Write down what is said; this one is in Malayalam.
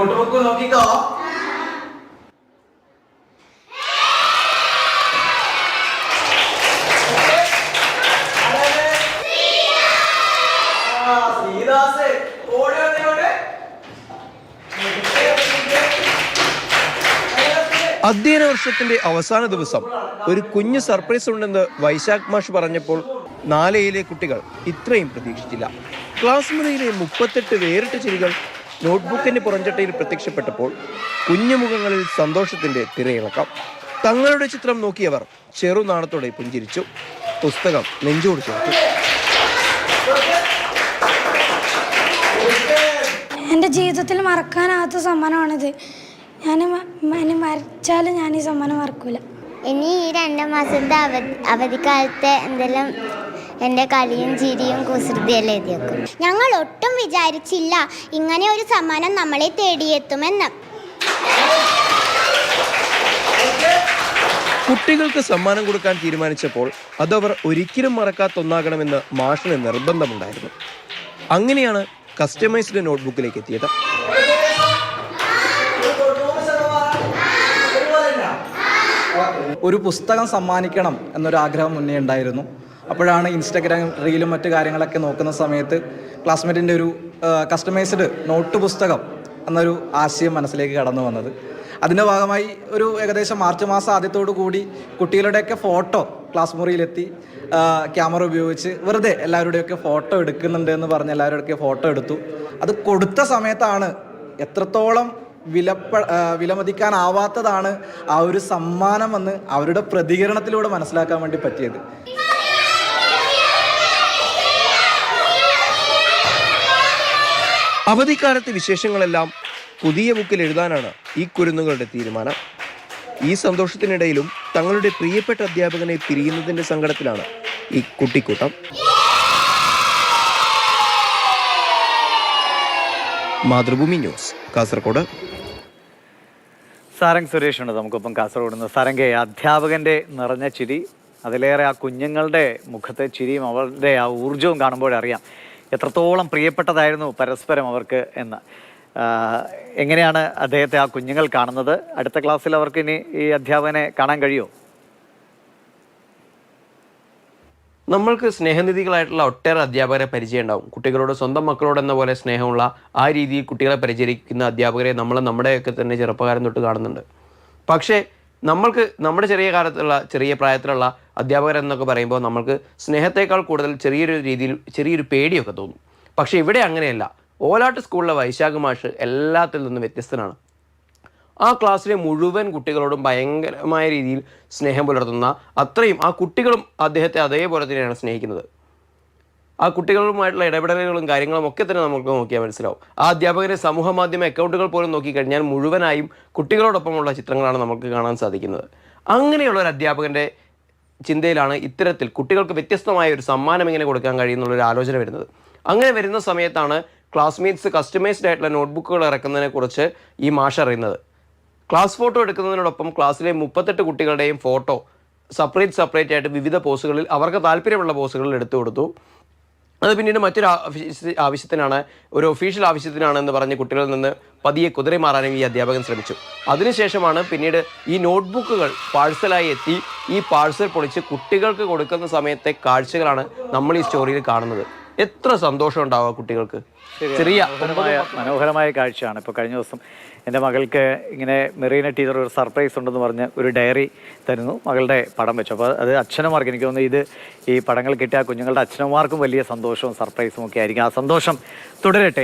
നോട്ട് ബുക്ക് നോക്കിക്കോ. അധ്യയന വർഷത്തിന്റെ അവസാന ദിവസം ഒരു കുഞ്ഞു സർപ്രൈസ് ഉണ്ടെന്ന് വൈശാഖ് മാഷ് പറഞ്ഞപ്പോൾ 4A കുട്ടികൾ ഇത്രയും പ്രതീക്ഷിച്ചില്ല. ക്ലാസ് മുറിയിലെ 38 വേറിട്ട ചിരികൾ നോട്ട്ബുക്കിന്റെ പുറംചട്ടയിൽ പ്രത്യക്ഷപ്പെട്ടപ്പോൾ കുഞ്ഞുമുഖങ്ങളിൽ സന്തോഷത്തിന്റെ തിരയിളക്കം. തങ്ങളുടെ ചിത്രം നോക്കിയവർ ചെറുനാണത്തോടെ പുഞ്ചിരിച്ചു. പുസ്തകം നെഞ്ചോട് ചേർത്തു. എൻ്റെ ജീവിതത്തിൽ മറക്കാനാവാത്ത സമ്മാനമാണിത്. ഞാൻ മരിച്ചാലും ഞാൻ ഈ സമ്മാനം മറക്കൂല. ഇനി ഈ 2 മാസത്തെ അവധിക്കാലത്തെ എന്തെല്ലാം എൻ്റെ കളിയും ചിരിയും കുസൃതിയെല്ലാം എഴുതി വെക്കും. ഞങ്ങൾ ഒട്ടും വിചാരിച്ചില്ല ഇങ്ങനെ ഒരു സമ്മാനം നമ്മളെ തേടിയെത്തുമെന്ന്. കുട്ടികൾക്ക് സമ്മാനം കൊടുക്കാൻ തീരുമാനിച്ചപ്പോൾ അതവർ ഒരിക്കലും മറക്കാത്ത ഒന്നാകണമെന്ന് മാഷിന് നിർബന്ധമുണ്ടായിരുന്നു. അങ്ങനെയാണ് കസ്റ്റമൈസ്ഡ് നോട്ട്ബുക്കിലേക്ക് എത്തിയത്. ഒരു പുസ്തകം സമ്മാനിക്കണം എന്നൊരാഗ്രഹം മുന്നേ ഉണ്ടായിരുന്നു. അപ്പോഴാണ് ഇൻസ്റ്റഗ്രാം റീലും മറ്റു കാര്യങ്ങളൊക്കെ നോക്കുന്ന സമയത്ത് ക്ലാസ്മേറ്റിൻ്റെ ഒരു കസ്റ്റമൈസ്ഡ് നോട്ട് പുസ്തകം എന്നൊരു ആശയം മനസ്സിലേക്ക് കടന്നു വന്നത്. അതിൻ്റെ ഭാഗമായി ഒരു ഏകദേശം മാർച്ച് മാസം ആദ്യത്തോടു കൂടി കുട്ടികളുടെയൊക്കെ ഫോട്ടോ ക്ലാസ് മുറിയിലെത്തി ക്യാമറ ഉപയോഗിച്ച് വെറുതെ എല്ലാവരുടെയൊക്കെ ഫോട്ടോ എടുക്കുന്നുണ്ട് എന്ന് പറഞ്ഞ് എല്ലാവരുടെയൊക്കെ ഫോട്ടോ എടുത്തു. അത് കൊടുത്ത സമയത്താണ് എത്രത്തോളം വിലമതിക്കാനാവാത്തതാണ് ആ ഒരു സമ്മാനമെന്ന് അവരുടെ പ്രതികരണത്തിലൂടെ മനസ്സിലാക്കാൻ വേണ്ടി പറ്റിയത്. അവധിക്കാലത്തെ വിശേഷങ്ങളെല്ലാം പുതിയ ബുക്കിൽ എഴുതാനാണ് ഈ കുരുന്നുകളുടെ തീരുമാനം. ഈ സന്തോഷത്തിനിടയിലും തങ്ങളുടെ പ്രിയപ്പെട്ട അധ്യാപകനെ പിരിയുന്നതിന്റെ സങ്കടത്തിലാണ് ഈ കുട്ടിക്കൂട്ടം. മാതൃഭൂമി ന്യൂസ്, കാസർഗോഡ്. സാരംഗ് സുരേഷുണ്ട് നമുക്കൊപ്പം കാസർഗോഡ് നിന്ന്. സാരംഗെ, അധ്യാപകൻ്റെ നിറഞ്ഞ ചിരി, അതിലേറെ ആ കുഞ്ഞുങ്ങളുടെ മുഖത്തെ ചിരിയും അവരുടെ ആ ഊർജവും കാണുമ്പോഴറിയാം എത്രത്തോളം പ്രിയപ്പെട്ടതായിരുന്നു പരസ്പരം അവർക്ക് എന്ന്. എങ്ങനെയാണ് അദ്ദേഹത്തെ ആ കുഞ്ഞുങ്ങൾ കാണുന്നത്? അടുത്ത ക്ലാസ്സിൽ അവർക്ക് ഇനി ഈ അധ്യാപകനെ കാണാൻ കഴിയുമോ? നമ്മൾക്ക് സ്നേഹനിധികളായിട്ടുള്ള ഒട്ടേറെ അധ്യാപകരെ പരിചയം ഉണ്ടാവും. കുട്ടികളോട് സ്വന്തം മക്കളോടെന്ന പോലെ സ്നേഹമുള്ള ആ രീതിയിൽ കുട്ടികളെ പരിചരിക്കുന്ന അധ്യാപകരെ നമ്മൾ നമ്മുടെയൊക്കെ തന്നെ ചെറുപ്പകാലം തൊട്ട് കാണുന്നുണ്ട്. പക്ഷേ നമ്മൾക്ക് നമ്മുടെ ചെറിയ പ്രായത്തിലുള്ള അധ്യാപകരെന്നൊക്കെ പറയുമ്പോൾ നമ്മൾക്ക് സ്നേഹത്തേക്കാൾ കൂടുതൽ ചെറിയൊരു പേടിയൊക്കെ തോന്നും. പക്ഷേ ഇവിടെ അങ്ങനെയല്ല. ഓലാട്ട് സ്കൂളിലെ വൈശാഖ് മാഷ് എല്ലാത്തിൽ നിന്നും വ്യത്യസ്തനാണ്. ആ ക്ലാസ്സിലെ മുഴുവൻ കുട്ടികളോടും ഭയങ്കരമായ രീതിയിൽ സ്നേഹം പുലർത്തുന്ന അത്രയും ആ കുട്ടികളും അദ്ദേഹത്തെ അതേപോലെ തന്നെയാണ് സ്നേഹിക്കുന്നത്. ആ കുട്ടികളുമായിട്ടുള്ള ഇടപെടലുകളും കാര്യങ്ങളും ഒക്കെ തന്നെ നമുക്ക് നോക്കിയാൽ മനസ്സിലാവും. ആ അധ്യാപകരെ സമൂഹ മാധ്യമ അക്കൗണ്ടുകൾ പോലും നോക്കിക്കഴിഞ്ഞാൽ മുഴുവനായും കുട്ടികളോടൊപ്പമുള്ള ചിത്രങ്ങളാണ് നമുക്ക് കാണാൻ സാധിക്കുന്നത്. അങ്ങനെയുള്ള ഒരു അധ്യാപകൻ്റെ ചിന്തയിലാണ് ഇത്തരത്തിൽ കുട്ടികൾക്ക് വ്യത്യസ്തമായ ഒരു സമ്മാനം എങ്ങനെ കൊടുക്കാൻ കഴിയുന്നുള്ളൊരു ആലോചന വരുന്നത്. അങ്ങനെ വരുന്ന സമയത്താണ് ക്ലാസ്മേറ്റ്സ് കസ്റ്റമൈസ്ഡ് ആയിട്ടുള്ള നോട്ട്ബുക്കുകൾ ഇറക്കുന്നതിനെ കുറിച്ച് ഈ മാഷ് അറിയുന്നത്. ക്ലാസ് ഫോട്ടോ എടുക്കുന്നതിനോടൊപ്പം ക്ലാസ്സിലെ 38 കുട്ടികളുടെയും ഫോട്ടോ സെപ്പറേറ്റ് ആയിട്ട് വിവിധ പോസുകളിൽ അവർക്ക് താല്പര്യമുള്ള പോസുകളിൽ എടുത്തു കൊടുത്തു. അത് പിന്നീട് മറ്റൊരു ആവശ്യത്തിനാണ്, ഒരു ഒഫീഷ്യൽ ആവശ്യത്തിനാണെന്ന് പറഞ്ഞ് കുട്ടികളിൽ നിന്ന് പതിയെ കുതിര മാറാനും ഈ അധ്യാപകൻ ശ്രമിച്ചു. അതിനുശേഷമാണ് പിന്നീട് ഈ നോട്ട്ബുക്കുകൾ പാഴ്സലായി എത്തി ഈ പാഴ്സൽ പൊളിച്ച് കുട്ടികൾക്ക് കൊടുക്കുന്ന സമയത്തെ കാഴ്ചകളാണ് നമ്മൾ ഈ സ്റ്റോറിയിൽ കാണുന്നത്. എത്ര സന്തോഷം ഉണ്ടാവുക കുട്ടികൾക്ക്. മനോഹരമായ കാഴ്ചയാണ്. ഇപ്പോൾ കഴിഞ്ഞ ദിവസം എൻ്റെ മകൾക്ക് ഇങ്ങനെ മെറീന ടീച്ചർ ഒരു സർപ്രൈസ് ഉണ്ടെന്ന് പറഞ്ഞ് ഒരു ഡയറി തരുന്നു, മകളുടെ പടം വെച്ചു. അപ്പോൾ അത് അച്ഛനമാർക്ക്, എനിക്ക് തോന്നുന്നു ഈ പടങ്ങൾ കിട്ടിയ കുഞ്ഞുങ്ങളുടെ അച്ഛനമാർക്കും വലിയ സന്തോഷവും സർപ്രൈസും ഒക്കെ ആയിരിക്കും. ആ സന്തോഷം തുടരട്ടെ.